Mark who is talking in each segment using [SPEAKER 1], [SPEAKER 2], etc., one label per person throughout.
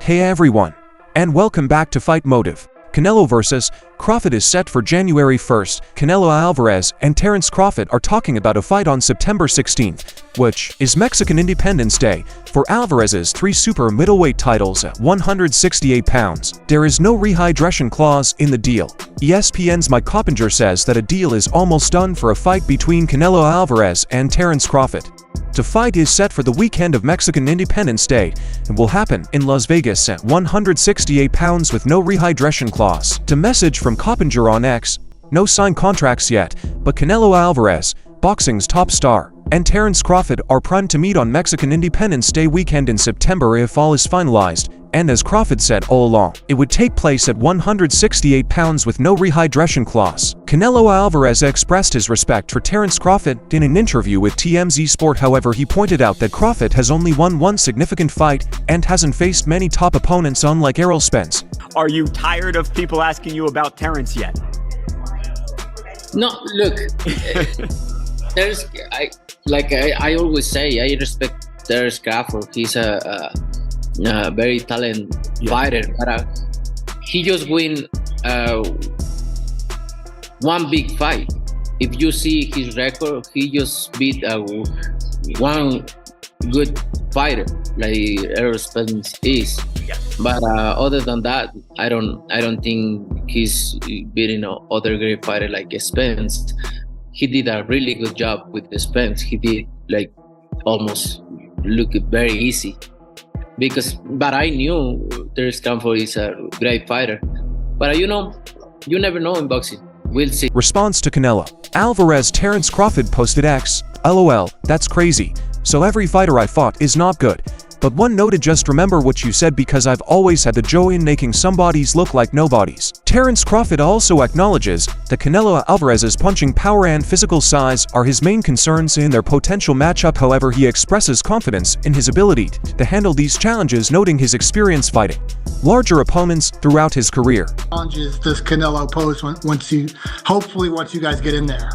[SPEAKER 1] Hey everyone, and welcome back to Fight Motive. Canelo vs. Crawford is set for January 1st. Canelo Alvarez and Terence Crawford are talking about a fight on September 16th, which is Mexican Independence Day, for Alvarez's 3 super middleweight titles at 168 pounds. There is no rehydration clause in the deal. ESPN's Mike Coppinger says that a deal is almost done for a fight between Canelo Alvarez and Terence Crawford. The fight is set for the weekend of Mexican Independence Day and will happen in Las Vegas at 168 pounds with no rehydration clause. The message from Coppinger on X: no signed contracts yet, but Canelo Alvarez, boxing's top star, and Terence Crawford are primed to meet on Mexican Independence Day weekend in September if all is finalized. And as Crawford said all along, it would take place at 168 pounds with no rehydration clause. Canelo Alvarez expressed his respect for Terence Crawford in an interview with TMZ Sport. However, he pointed out that Crawford has only won one significant fight and hasn't faced many top opponents unlike Errol Spence.
[SPEAKER 2] Are you tired of people asking you about Terence yet?
[SPEAKER 3] No, look, I always say, I respect Terence Crawford. He's a very talented fighter, but he just win one big fight. If you see his record, he just beat one good fighter like Errol Spence is. But other than that, I don't think he's beating other great fighter like Spence. He did a really good job with the Spence. He did like almost look very easy. But I knew Terence Crawford is a great fighter. But you never know in boxing. We'll see.
[SPEAKER 1] Response to Canelo Alvarez. Terence Crawford posted X: LOL, that's crazy. So every fighter I fought is not good. But one noted, just remember what you said because I've always had the joy in making somebodies look like nobodies. Terence Crawford also acknowledges that Canelo Alvarez's punching power and physical size are his main concerns in their potential matchup. However, he expresses confidence in his ability to handle these challenges, noting his experience fighting larger opponents throughout his career.
[SPEAKER 4] Challenges does Canelo pose hopefully once you guys get in there?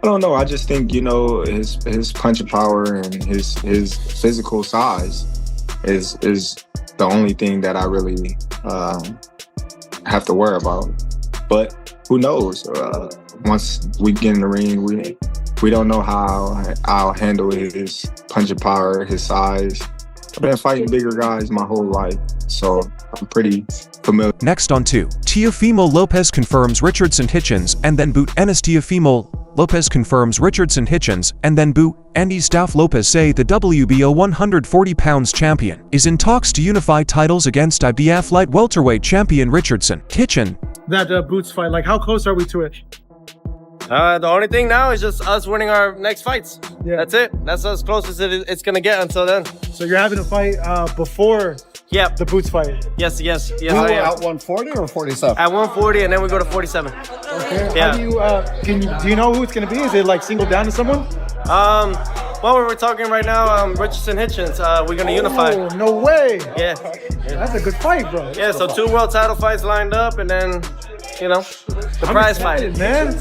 [SPEAKER 5] I don't know. I just think, his punching power and his physical size is the only thing that I really have to worry about. But who knows? Once we get in the ring, we don't know how I'll handle his punching power, his size. I've been fighting bigger guys my whole life, so I'm pretty familiar.
[SPEAKER 1] Next on 2. Teofimo Lopez confirms Richardson Hitchens and then boot. Teofimo Lopez confirms Richardson Hitchens and then boot. Andy Staff Lopez say the WBO 140 pounds champion is in talks to unify titles against IBF light welterweight champion Richardson. Hitchen.
[SPEAKER 6] That Boots fight, like how close are we to it?
[SPEAKER 7] The only thing now is just us winning our next fights.
[SPEAKER 6] Yeah.
[SPEAKER 7] That's it. That's as close as it's gonna get until then.
[SPEAKER 6] So you're having a fight before the Boots fight?
[SPEAKER 7] Yes, I
[SPEAKER 8] Well,
[SPEAKER 7] am.
[SPEAKER 8] at 140 or 47?
[SPEAKER 7] At 140, and then we go to 47.
[SPEAKER 6] Okay.
[SPEAKER 7] Yeah.
[SPEAKER 6] How do you know who it's gonna be? Is it like singled down to someone?
[SPEAKER 7] Well, we're talking right now, Richardson Hitchens. We're gonna unify.
[SPEAKER 6] Oh, no way.
[SPEAKER 7] Yeah.
[SPEAKER 6] That's a good fight, bro.
[SPEAKER 7] Yeah, so 2 world title fights lined up, and then, the prize fight.
[SPEAKER 6] Man.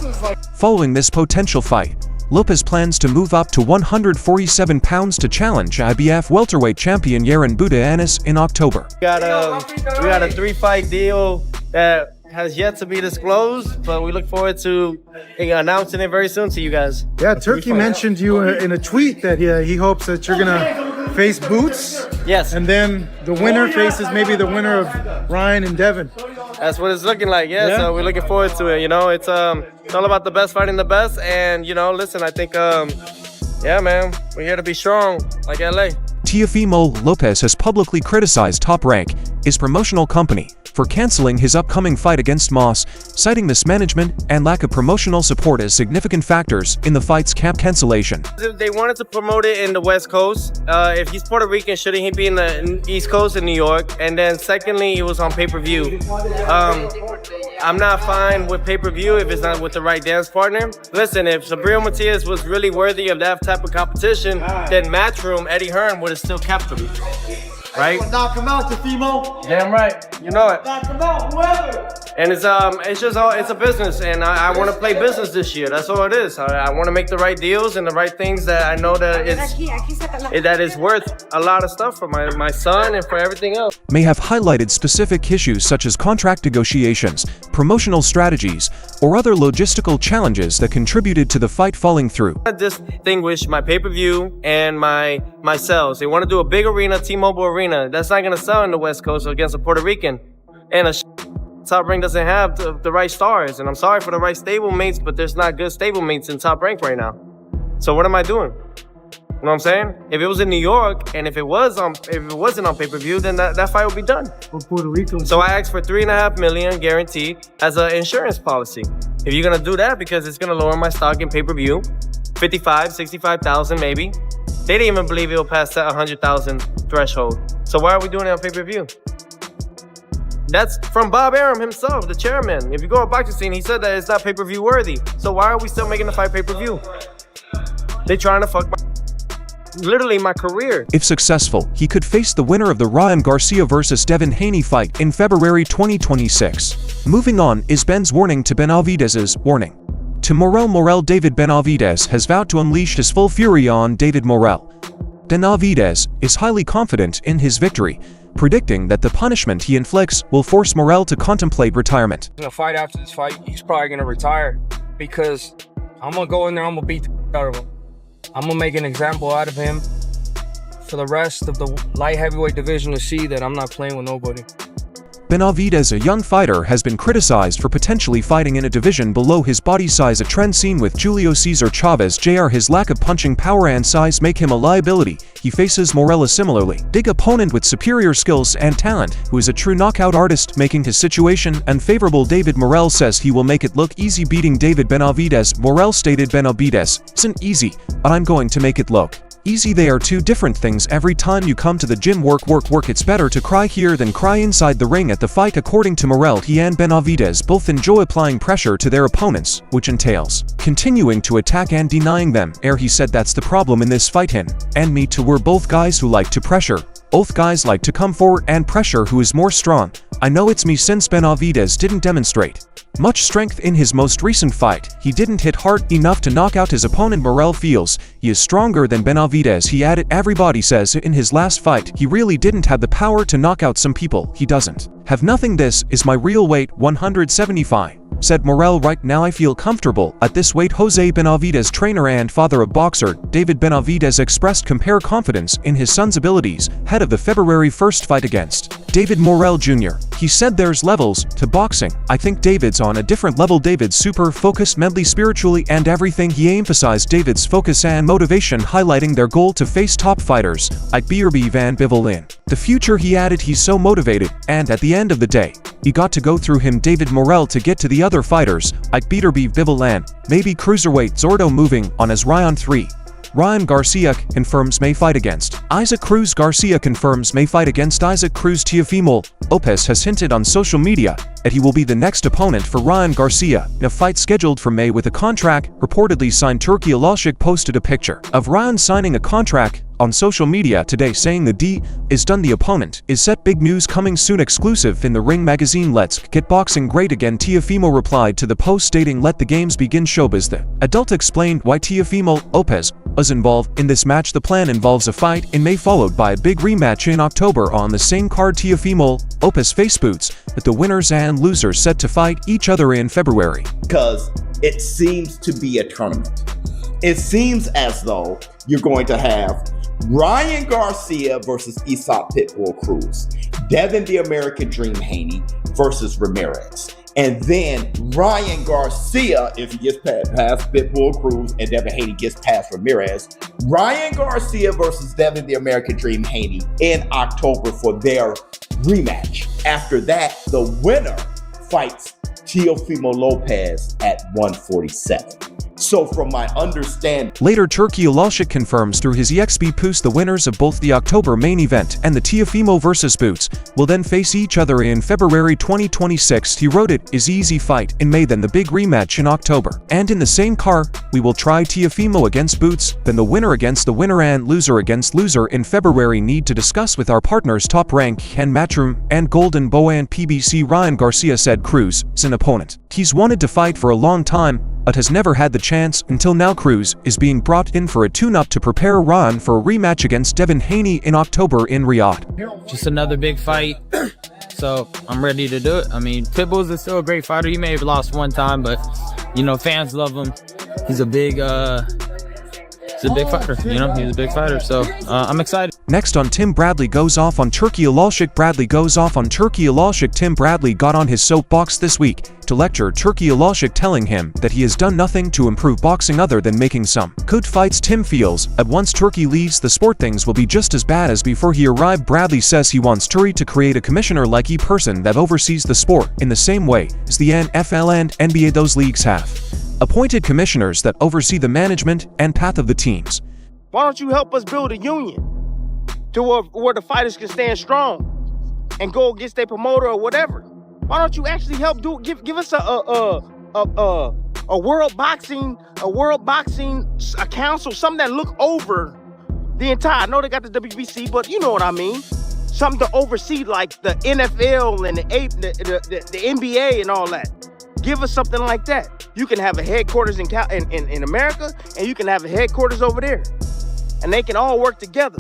[SPEAKER 1] Following this potential fight, Lopez plans to move up to 147 pounds to challenge IBF welterweight champion Yaron Buda Anis in October.
[SPEAKER 7] We got a 3-fight deal that has yet to be disclosed, but we look forward to announcing it very soon to you guys.
[SPEAKER 6] Yeah, Turkey mentioned you in a tweet that he hopes that you're gonna face Boots.
[SPEAKER 7] Yes.
[SPEAKER 6] And then the winner faces maybe the winner of Ryan and Devin.
[SPEAKER 7] That's what it's looking like, yeah. So we're looking forward to it, It's all about the best fighting the best, and, listen, I think, yeah, man, we're here to be strong, like LA.
[SPEAKER 1] Teofimo Lopez has publicly criticized Top Rank, his promotional company, for canceling his upcoming fight against Moss, citing mismanagement and lack of promotional support as significant factors in the fight's cancellation.
[SPEAKER 7] They wanted to promote it in the West Coast. If he's Puerto Rican, shouldn't he be in the East Coast in New York? And then secondly, it was on pay-per-view. I'm not fine with pay-per-view if it's not with the right dance partner. Listen, if Sabrina Matias was really worthy of that type of competition, then Matchroom, Eddie Hearn would have still kept him. Right?
[SPEAKER 9] Knock him out, Teofimo.
[SPEAKER 7] Damn right. You know it.
[SPEAKER 9] Knock him out, whoever.
[SPEAKER 7] And it's a business, and I want to play business this year. That's all it is. I want to make the right deals and the right things that I know that is worth a lot of stuff for my son and for everything else.
[SPEAKER 1] May have highlighted specific issues such as contract negotiations, promotional strategies, or other logistical challenges that contributed to the fight falling through.
[SPEAKER 7] I distinguish my pay-per-view and my sales. They want to do a big arena, T-Mobile Arena. That's not going to sell in the West Coast against a Puerto Rican. And Top Rank doesn't have the right stars. And I'm sorry for the right stablemates, but there's not good stablemates in Top Rank right now. So what am I doing? You know what I'm saying? If it was in New York, and if it wasn't on pay-per-view, then that fight would be done.
[SPEAKER 6] Puerto Rico.
[SPEAKER 7] So I asked for $3.5 million guaranteed as an insurance policy. If you're gonna do that, because it's gonna lower my stock in pay-per-view, 55, 65,000 maybe. They didn't even believe it'll pass that 100,000 threshold. So why are we doing it on pay-per-view? That's from Bob Arum himself, the chairman. If you go on boxing scene, he said that it's not pay-per-view worthy. So why are we still making the fight pay-per-view? They trying to fuck literally my career.
[SPEAKER 1] If successful, he could face the winner of the Ryan Garcia vs. Devin Haney fight in February 2026. Moving on is Ben's warning to Benavides's warning. To Morel, David Benavides has vowed to unleash his full fury on David Morel. Benavides is highly confident in his victory, predicting that the punishment he inflicts will force Morel to contemplate retirement.
[SPEAKER 8] In a fight after this fight, he's probably going to retire because I'm going to go in there, I'm going to beat the out of him. I'm going to make an example out of him for the rest of the light heavyweight division to see that I'm not playing with nobody.
[SPEAKER 1] Benavides, a young fighter, has been criticized for potentially fighting in a division below his body size, a trend seen with Julio Cesar Chavez Jr. His lack of punching power and size make him a liability. He faces Morel, similarly big opponent with superior skills and talent, who is a true knockout artist, making his situation unfavorable. David Morel says he will make it look easy beating David Benavides. Morel stated, "Benavides isn't easy, but I'm going to make it look easy. They are two different things. Every time you come to the gym, work. It's better to cry here than cry inside the ring at the fight." According to Morel, he and Benavides both enjoy applying pressure to their opponents, which entails continuing to attack and denying them. He said that's the problem in this fight. Him and me too, we're both guys who like to pressure. Both guys like to come forward and pressure. Who is more strong? I know it's me, since Benavides didn't demonstrate much strength in his most recent fight. He didn't hit hard enough to knock out his opponent. Morel feels he is stronger than Benavides. He added, "Everybody says in his last fight he really didn't have the power to knock out some people. He doesn't have nothing. This is my real weight, 175. Said Morel. Right now I feel comfortable at this weight." Jose Benavides, trainer and father of boxer David Benavides, expressed confidence in his son's abilities ahead of the February 1st fight against David Morel Jr. He said, "There's levels to boxing. I think David's on a different level. David's super focused mentally, spiritually, and everything." He emphasized David's focus and motivation, highlighting their goal to face top fighters like Beterbiev Van Bivol in the future. He added, "He's so motivated, and at the end of the day, you got to go through him, David Morel, to get to the other fighters like Beterbiev, Bivol, and maybe cruiserweight Zordo." Moving on as Ryan 3. Ryan Garcia confirms may fight against Isaac Cruz. Garcia confirms may fight against Isaac Cruz. Teofimo Lopez has hinted on social media that he will be the next opponent for Ryan Garcia in a fight scheduled for May with a contract reportedly signed. Turkey Alashik posted a picture of Ryan signing a contract on social media today, saying the D is done. The opponent is set. Big news coming soon. Exclusive in the Ring magazine. Let's get boxing great again. Teofimo replied to the post stating, "Let the games begin." Showbiz. The adult explained why Teofimo Lopez was involved in this match. The plan involves a fight in May followed by a big rematch in October on the same card. Teofimo Lopez face boots with the winners and losers set to fight each other in February.
[SPEAKER 9] Because it seems to be a tournament. It seems as though you're going to have Ryan Garcia versus Isaac Pitbull Cruz, Devin the American Dream Haney versus Ramirez, and then Ryan Garcia, if he gets past Pitbull Cruz and Devin Haney gets past Ramirez, Ryan Garcia versus Devin the American Dream Haney in October for their rematch. After that, the winner fights Teofimo Lopez at 147. So from my understanding,
[SPEAKER 1] Later, Turki Alalshik confirms through his EXP post the winners of both the October main event and the Teofimo vs. Boots will then face each other in February 2026. He wrote, "It is easy fight in May, then the big rematch in October. And in the same car, we will try Teofimo against Boots, then the winner against the winner and loser against loser in February. Need to discuss with our partners Top Rank and Matchroom and Golden Boa and PBC." Ryan Garcia said Cruz is an opponent he's wanted to fight for a long time, but has never had the chance until now. Cruz is being brought in for a tune-up to prepare Ryan for a rematch against Devin Haney in October in Riyadh.
[SPEAKER 10] Just another big fight, so I'm ready to do it. I mean, Pitbull's is still a great fighter. He may have lost one time, but, you know, fans love him. He's a big fighter, you know, he's a big fighter, so I'm excited.
[SPEAKER 1] Next on Tim Bradley goes off on Turki Alalshik. Bradley goes off on Turki Alalshik. Tim Bradley got on his soapbox this week to lecture Turki Alalshik, telling him that he has done nothing to improve boxing other than making some good fights. Tim feels that once Turki leaves the sport, things will be just as bad as before he arrived. Bradley says he wants Turki to create a commissioner-like person that oversees the sport in the same way as the NFL and NBA. Those leagues have appointed commissioners that oversee the management and path of the teams.
[SPEAKER 11] Why don't you help us build a union to where the fighters can stand strong and go against their promoter or whatever? Why don't you actually help give us a world boxing council, something that look over the entire. I know they got the WBC, but you know what I mean. Something to oversee like the NFL and the NBA and all that. Give us something like that. You can have a headquarters in America, and you can have a headquarters over there. And they can all work together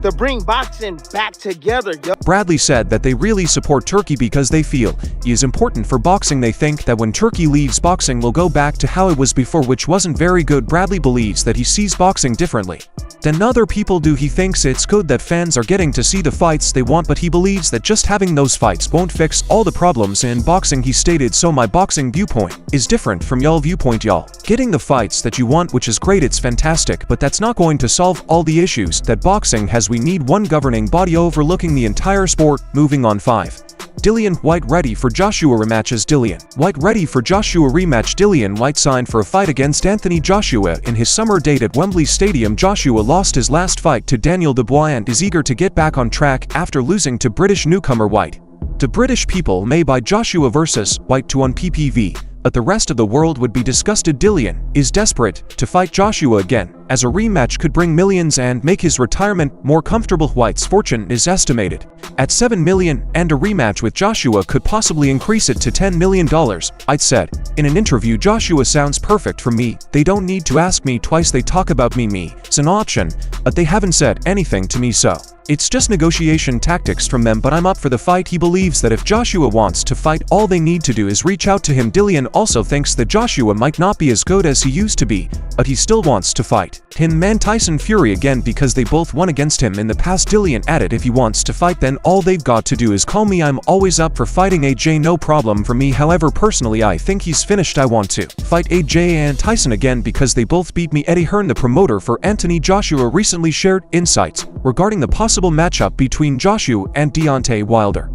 [SPEAKER 11] to bring boxing back together.
[SPEAKER 1] Bradley said that they really support Turki because they feel he is important for boxing. They think that when Turki leaves, boxing will go back to how it was before, which wasn't very good. Bradley believes that he sees boxing differently than other people do. He thinks it's good that fans are getting to see the fights they want, but he believes that just having those fights won't fix all the problems in boxing. He stated, "So my boxing viewpoint is different from y'all viewpoint. Y'all getting the fights that you want, which is great, it's fantastic, but that's not going to solve all the issues that boxing has. We need one governing body overlooking the entire sport." Moving on. 5. Dillian White ready for Joshua rematches. Dillian White ready for Joshua rematch. Dillian White signed for a fight against Anthony Joshua in his summer date at Wembley Stadium. Joshua lost his last fight to Daniel Dubois and is eager to get back on track after losing to British newcomer White. The British people may buy Joshua versus White to on PPV, but the rest of the world would be disgusted. Dillian is desperate to fight Joshua again, as a rematch could bring millions and make his retirement more comfortable. White's fortune is estimated at $7 million, and a rematch with Joshua could possibly increase it to $10 million. White said in an interview, "Joshua sounds perfect for me. They don't need to ask me twice. They talk about me. It's an option, but they haven't said anything to me, so it's just negotiation tactics from them, but I'm up for the fight." He believes that if Joshua wants to fight, all they need to do is reach out to him. Dillian also thinks that Joshua might not be as good as he used to be, but he still wants to fight him and Tyson Fury again because they both won against him in the past. Dillian added, "If he wants to fight, then all they've got to do is call me. I'm always up for fighting AJ, no problem for me. However, personally, I think he's finished. I want to fight AJ and Tyson again because they both beat me." Eddie Hearn, the promoter for Anthony Joshua, recently shared insights regarding the possible matchup between Joshua and Deontay Wilder.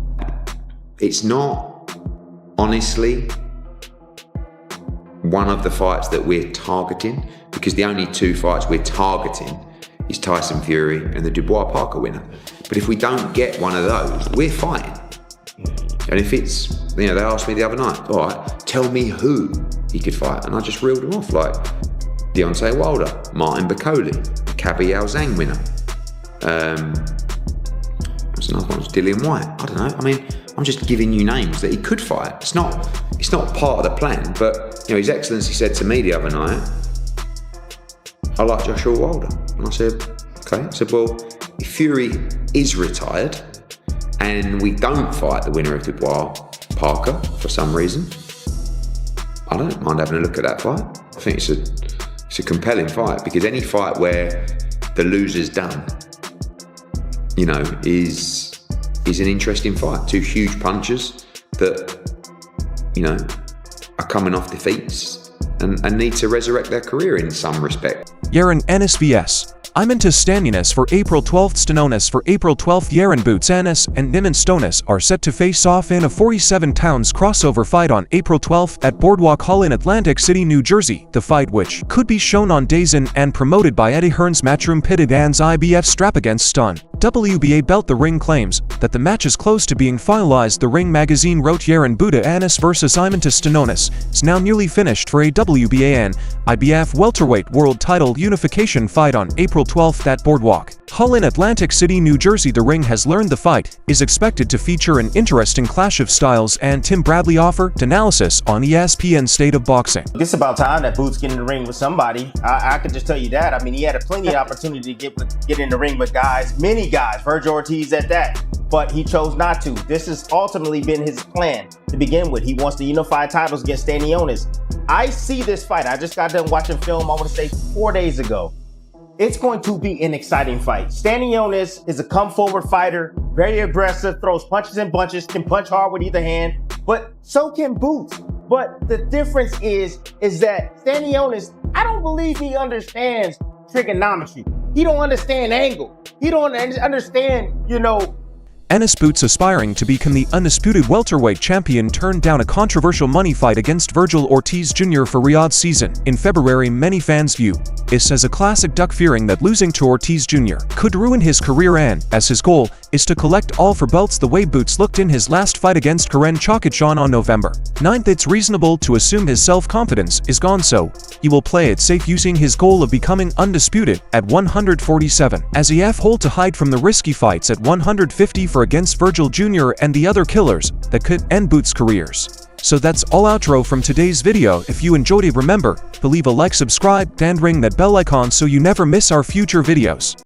[SPEAKER 12] It's not, honestly, one of the fights that we're targeting, because the only 2 fights we're targeting is Tyson Fury and the Dubois Parker winner. But if we don't get one of those, we're fighting. And if it's, you know, they asked me the other night, all right, tell me who he could fight. And I just reeled them off, like Deontay Wilder, Martin Bakole, Kabeljau Zhang winner. What's another one? Dillian White. I don't know. I mean, I'm just giving you names that he could fight. It's not part of the plan, but, you know, His Excellency said to me the other night, "I like Joshua Wilder." And I said, okay. I said, well, if Fury is retired and we don't fight the winner of Dubois Parker for some reason, I don't mind having a look at that fight. I think it's a compelling fight, because any fight where the loser's done, you know, is an interesting fight. 2 huge punchers that, you know, are coming off defeats. and need to resurrect their career in some respect.
[SPEAKER 1] Yaron Ennis vs. Imantas Stanionis for April 12th. Stanonis for April 12th. Yaron Boots Ennis and Niman Stonis are set to face off in a 47 pounds crossover fight on April 12th at Boardwalk Hall in Atlantic City, New Jersey. The fight, which could be shown on DAZN and promoted by Eddie Hearn's Matchroom, pitted Anne's IBF strap against Stun WBA belt. The Ring claims that the match is close to being finalized. The Ring magazine wrote Yaron Buda Ennis vs. Imantas Stanonis is now nearly finished for a WBA and IBF welterweight world title unification fight on April 12th at Boardwalk Hall in Atlantic City, New Jersey. The Ring has learned the fight is expected to feature an interesting clash of styles, and Tim Bradley offered analysis on ESPN State of Boxing.
[SPEAKER 11] It's about time that Boots get in the ring with somebody. I can just tell you that. I mean, he had plenty of opportunity to get in the ring with guys, many guys, Virgil Ortiz at that, but he chose not to. This has ultimately been his plan to begin with. He wants to unify titles against Stanionis. I see this fight. I just got done watching film, I want to say 4 days ago. It's going to be an exciting fight. Stanionis is a come-forward fighter, very aggressive, throws punches and bunches, can punch hard with either hand, but so can Boots. But the difference is that Stanionis, I don't believe he understands trigonometry. He don't understand angle. He don't understand,
[SPEAKER 1] Ennis Boots, aspiring to become the undisputed welterweight champion, turned down a controversial money fight against Virgil Ortiz Jr. for Riyadh's season in February. Many fans view this as a classic duck, fearing that losing to Ortiz Jr. could ruin his career, and as his goal is to collect all four belts the way Boots looked in his last fight against Karen Chakachan on November 9th. It's reasonable to assume his self-confidence is gone, so he will play it safe, using his goal of becoming undisputed at 147 as he hold to hide from the risky fights at 150 against Virgil Jr. and the other killers that could end Boots' careers. So that's all outro from today's video. If you enjoyed it, remember to leave a like, subscribe, and ring that bell icon so you never miss our future videos.